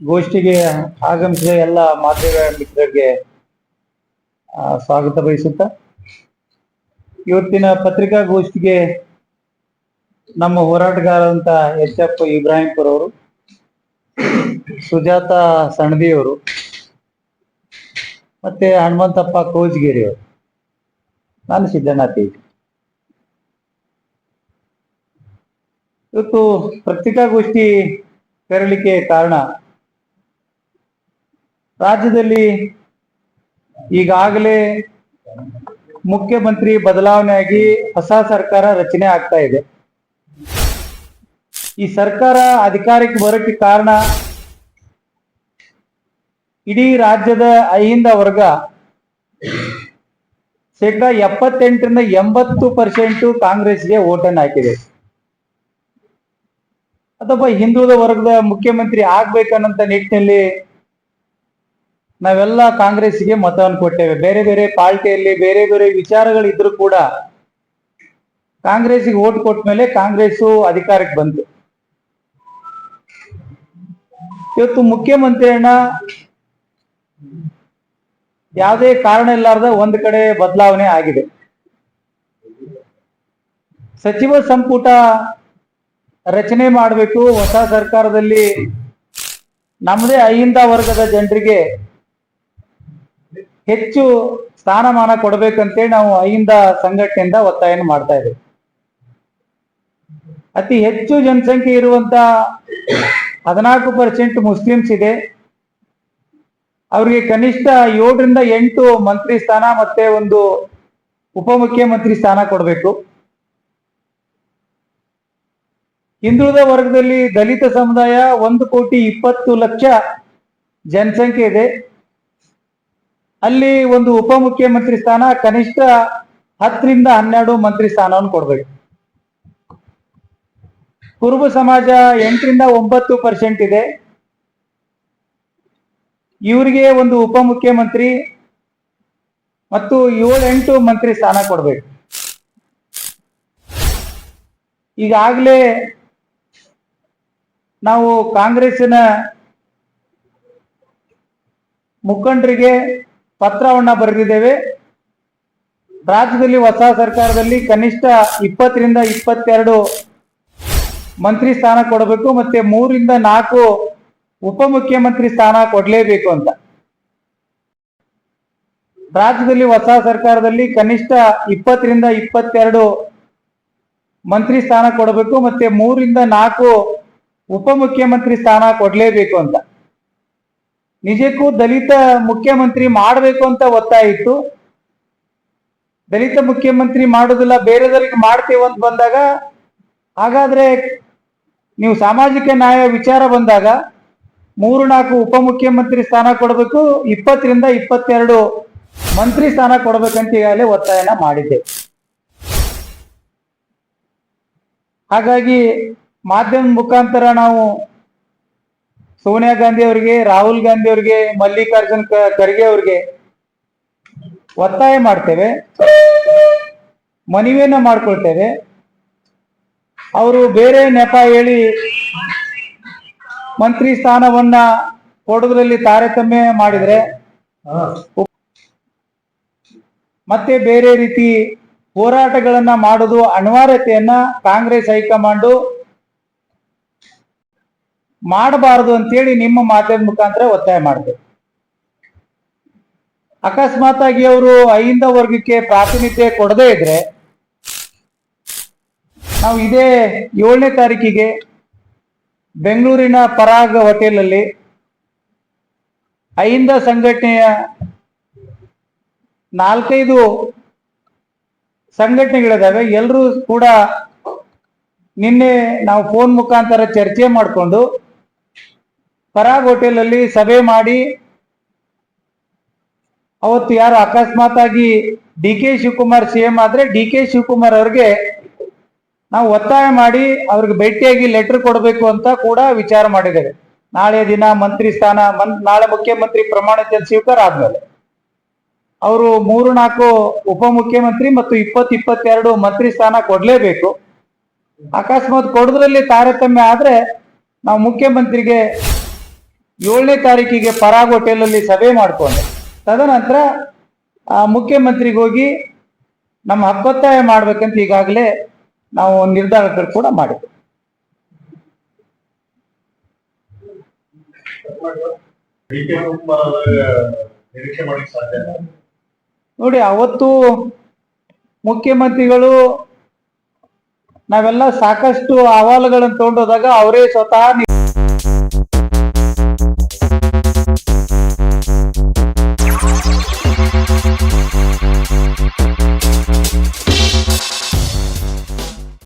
ಗೋಷ್ಠಿಗೆ ಆಗಮಿಸಿದ ಎಲ್ಲ ಮಾಧ್ಯಮ ಮಿತ್ರರಿಗೆ ಸ್ವಾಗತ ಬಯಸುತ್ತಾ ಇವತ್ತಿನ ಪತ್ರಿಕಾಗೋಷ್ಠಿಗೆ ನಮ್ಮ ಹೋರಾಟಗಾರರಂತ ಎಚ್.ಎಫ್. ಇಬ್ರಾಹಿಂಪುರ್ ಅವರು, ಸುಜಾತ ಸಣದಿ ಅವರು ಮತ್ತೆ ಹನುಮಂತಪ್ಪ ಕೋಜ್ಗೇರಿ ಅವರು, ನಾನು ಸಿದ್ದನಾಥ್. ಇವತ್ತು ಪತ್ರಿಕಾಗೋಷ್ಠಿ ಕರೆಯಲಿಕ್ಕೆ ಕಾರಣ, ರಾಜ್ಯದಲ್ಲಿ ಈಗಾಗಲೇ ಮುಖ್ಯಮಂತ್ರಿ ಬದಲಾವಣೆಯಾಗಿ ಹೊಸ ಸರ್ಕಾರ ರಚನೆ ಆಗ್ತಾ ಇದೆ. ಈ ಸರ್ಕಾರ ಅಧಿಕಾರಕ್ಕೆ ಬರೋಕ್ಕೆ ಕಾರಣ, ಇಡೀ ರಾಜ್ಯದ ಅಹಿಂದ ವರ್ಗ ಶೇಕಡ 78ರಿಂದ 80% ಕಾಂಗ್ರೆಸ್ಗೆ ವೋಟನ್ನು ಹಾಕಿದೆ. ಅಥವಾ ಹಿಂದುಳಿದ ವರ್ಗದ ಮುಖ್ಯಮಂತ್ರಿ ಆಗ್ಬೇಕನ್ನಂತ ನಿಟ್ಟಿನಲ್ಲಿ ನಾವೆಲ್ಲ ಕಾಂಗ್ರೆಸ್ಗೆ ಮತವನ್ನು ಕೊಟ್ಟೇವೆ. ಬೇರೆ ಬೇರೆ ಪಾರ್ಟಿಯಲ್ಲಿ ಬೇರೆ ಬೇರೆ ವಿಚಾರಗಳಿದ್ರು ಕೂಡ ಕಾಂಗ್ರೆಸ್ಗೆ ವೋಟ್ ಕೊಟ್ಟ ಮೇಲೆ ಕಾಂಗ್ರೆಸ್ ಅಧಿಕಾರಕ್ಕೆ ಬಂತು. ಇವತ್ತು ಮುಖ್ಯಮಂತ್ರಿಯನ್ನ ಯಾವುದೇ ಕಾರಣ ಇಲ್ಲಾರ್ದ ಒಂದ್ ಕಡೆ ಬದಲಾವಣೆ ಆಗಿದೆ. ಸಚಿವ ಸಂಪುಟ ರಚನೆ ಮಾಡಬೇಕು, ಹೊಸ ಸರ್ಕಾರದಲ್ಲಿ ನಮ್ಮದೇ ಅಹಿಂದ ವರ್ಗದ ಜನರಿಗೆ ಹೆಚ್ಚು ಸ್ಥಾನಮಾನ ಕೊಡಬೇಕಂತೇಳಿ ನಾವು ಅಹಿಂದ ಸಂಘಟನೆಯಿಂದ ಒತ್ತಾಯ ಮಾಡ್ತಾ ಇದ್ದೇವೆ. ಅತಿ ಹೆಚ್ಚು ಜನಸಂಖ್ಯೆ ಇರುವಂತ 14% ಮುಸ್ಲಿಮ್ಸ್ ಇದೆ. ಅವರಿಗೆ ಕನಿಷ್ಠ 7ರಿಂದ 8 ಮಂತ್ರಿ ಸ್ಥಾನ ಮತ್ತೆ ಒಂದು ಉಪಮುಖ್ಯಮಂತ್ರಿ ಸ್ಥಾನ ಕೊಡಬೇಕು. ಹಿಂದುಳಿದ ವರ್ಗದಲ್ಲಿ ದಲಿತ ಸಮುದಾಯ 1,20,00,000 ಜನಸಂಖ್ಯೆ ಇದೆ. ಅಲ್ಲಿ ಒಂದು ಉಪಮುಖ್ಯಮಂತ್ರಿ ಸ್ಥಾನ ಕನಿಷ್ಠ 10ರಿಂದ 12 ಮಂತ್ರಿ ಸ್ಥಾನವನ್ನು ಕೊಡಬೇಕು. ಕುರುಬ ಸಮಾಜ 8ರಿಂದ 9% ಇದೆ. ಇವರಿಗೆ ಒಂದು ಉಪಮುಖ್ಯಮಂತ್ರಿ ಮತ್ತು 7-8 ಮಂತ್ರಿ ಸ್ಥಾನ ಕೊಡಬೇಕು. ಈಗಾಗಲೇ ನಾವು ಕಾಂಗ್ರೆಸ್ಸಿನ ಮುಖಂಡರಿಗೆ ಪತ್ರವನ್ನ ಬರೆದಿದ್ದೇವೆ. ರಾಜ್ಯದಲ್ಲಿ ಹೊಸ ಸರ್ಕಾರದಲ್ಲಿ ಕನಿಷ್ಠ 20ರಿಂದ 22 ಮಂತ್ರಿ ಸ್ಥಾನ ಕೊಡಬೇಕು, ಮತ್ತೆ 3ರಿಂದ 4 ಉಪಮುಖ್ಯಮಂತ್ರಿ ಸ್ಥಾನ ಕೊಡಲೇಬೇಕು ಅಂತ. ರಾಜ್ಯದಲ್ಲಿ ಹೊಸ ಸರ್ಕಾರದಲ್ಲಿ ಕನಿಷ್ಠ 20ರಿಂದ 22 ಮಂತ್ರಿ ಸ್ಥಾನ ಕೊಡಬೇಕು, ಮತ್ತೆ 3ರಿಂದ 4 ಉಪಮುಖ್ಯಮಂತ್ರಿ ಸ್ಥಾನ ಕೊಡಲೇಬೇಕು ಅಂತ. ನಿಜಕ್ಕೂ ದಲಿತ ಮುಖ್ಯಮಂತ್ರಿ ಮಾಡಬೇಕು ಅಂತ ಒತ್ತಾಯ ಇತ್ತು. ದಲಿತ ಮುಖ್ಯಮಂತ್ರಿ ಮಾಡೋದಿಲ್ಲ, ಬೇರೆದವ್ರಿಗೆ ಮಾಡ್ತೇವೆ ಅಂತ ಬಂದಾಗ, ಹಾಗಾದ್ರೆ ನೀವು ಸಾಮಾಜಿಕ ನ್ಯಾಯ ವಿಚಾರ ಬಂದಾಗ 3-4 ಉಪಮುಖ್ಯಮಂತ್ರಿ ಸ್ಥಾನ ಕೊಡಬೇಕು, 20ರಿಂದ 22 ಮಂತ್ರಿ ಸ್ಥಾನ ಕೊಡಬೇಕಂತ ಈಗಾಗಲೇ ಒತ್ತಾಯನ ಮಾಡಿದ್ದೆ. ಹಾಗಾಗಿ ಮಾಧ್ಯಮ ಮುಖಾಂತರ ನಾವು ಸೋನಿಯಾ ಗಾಂಧಿ ಅವರಿಗೆ, ರಾಹುಲ್ ಗಾಂಧಿ ಅವರಿಗೆ, ಮಲ್ಲಿಕಾರ್ಜುನ್ ಖರ್ಗೆ ಅವರಿಗೆ ಒತ್ತಾಯ ಮಾಡ್ತೇವೆ, ಮನವಿಯನ್ನ ಮಾಡ್ಕೊಳ್ತೇವೆ. ಅವರು ಬೇರೆ ನೆಪ ಹೇಳಿ ಮಂತ್ರಿ ಸ್ಥಾನವನ್ನ ಕೊಡೋದ್ರಲ್ಲಿ ತಾರತಮ್ಯ ಮಾಡಿದ್ರೆ, ಮತ್ತೆ ಬೇರೆ ರೀತಿ ಹೋರಾಟಗಳನ್ನ ಮಾಡೋದು ಅನಿವಾರ್ಯತೆಯನ್ನ ಕಾಂಗ್ರೆಸ್ ಹೈಕಮಾಂಡು ಮಾಡಬಾರದು ಅಂತೇಳಿ ನಿಮ್ಮ ಮಾಧ್ಯಮ ಮುಖಾಂತರ ಒತ್ತಾಯ ಮಾಡ್ತೇವೆ. ಅಕಸ್ಮಾತ್ ಆಗಿ ಅವರು ಅಹಿಂದ ವರ್ಗಕ್ಕೆ ಪ್ರಾತಿನಿಧ್ಯ ಕೊಡದೇ ಇದ್ರೆ, ನಾವು ಇದೇ 7ನೇ ತಾರೀಕಿಗೆ ಬೆಂಗಳೂರಿನ ಪರಾಗ್ ಹೋಟೆಲ್ ಅಲ್ಲಿ ಅಹಿಂದ ಸಂಘಟನೆಯ 4-5 ಸಂಘಟನೆಗಳಿದಾವೆ. ಎಲ್ಲರೂ ಕೂಡ ನಿನ್ನೆ ನಾವು ಫೋನ್ ಮುಖಾಂತರ ಚರ್ಚೆ ಮಾಡಿಕೊಂಡು ಪರಾಗ್ ಹೋಟೆಲ್ ಅಲ್ಲಿ ಸಭೆ ಮಾಡಿ, ಅವತ್ತು ಯಾರು ಅಕಸ್ಮಾತ್ ಆಗಿ ಡಿ.ಕೆ. ಶಿವಕುಮಾರ್ CM ಆದ್ರೆ ಡಿ.ಕೆ. ಶಿವಕುಮಾರ್ ಅವ್ರಿಗೆ ನಾವು ಒತ್ತಾಯ ಮಾಡಿ ಅವ್ರಿಗೆ ಭೇಟಿಯಾಗಿ ಲೆಟರ್ ಕೊಡಬೇಕು ಅಂತ ಕೂಡ ವಿಚಾರ ಮಾಡಿದ್ದೇವೆ. ನಾಳೆ ದಿನ ಮಂತ್ರಿ ಸ್ಥಾನ, ನಾಳೆ ಮುಖ್ಯಮಂತ್ರಿ ಪ್ರಮಾಣ ವಚನ ಸ್ವೀಕಾರ ಆದ್ಮೇಲೆ ಅವರು 3-4 ಉಪಮುಖ್ಯಮಂತ್ರಿ ಮತ್ತು 20-22 ಮಂತ್ರಿ ಸ್ಥಾನ ಕೊಡ್ಲೇಬೇಕು. ಅಕಸ್ಮಾತ್ ಕೊಡೋದ್ರಲ್ಲಿ ತಾರತಮ್ಯ ಆದ್ರೆ ನಾವು ಮುಖ್ಯಮಂತ್ರಿಗೆ 7ನೇ ತಾರೀಕಿಗೆ ಪರಾಗ್ ಹೋಟೆಲಲ್ಲಿ ಸಭೆ ಮಾಡಿಕೊಂಡು ತದನಂತರ ಮುಖ್ಯಮಂತ್ರಿಗೆ ಹೋಗಿ ನಮ್ಮ ಹಕ್ಕೊತ್ತಾಯ ಮಾಡ್ಬೇಕಂತ ಈಗಾಗಲೇ ನಾವು ನಿರ್ಧಾರಕರು ಕೂಡ ಮಾಡಿದ್ವಿ. ನೋಡಿ, ಅವತ್ತು ಮುಖ್ಯಮಂತ್ರಿಗಳು ನಾವೆಲ್ಲ ಸಾಕಷ್ಟು ಅಹವಾಲುಗಳನ್ನು ತಗೊಂಡೋದಾಗ ಅವರೇ ಸ್ವತಃ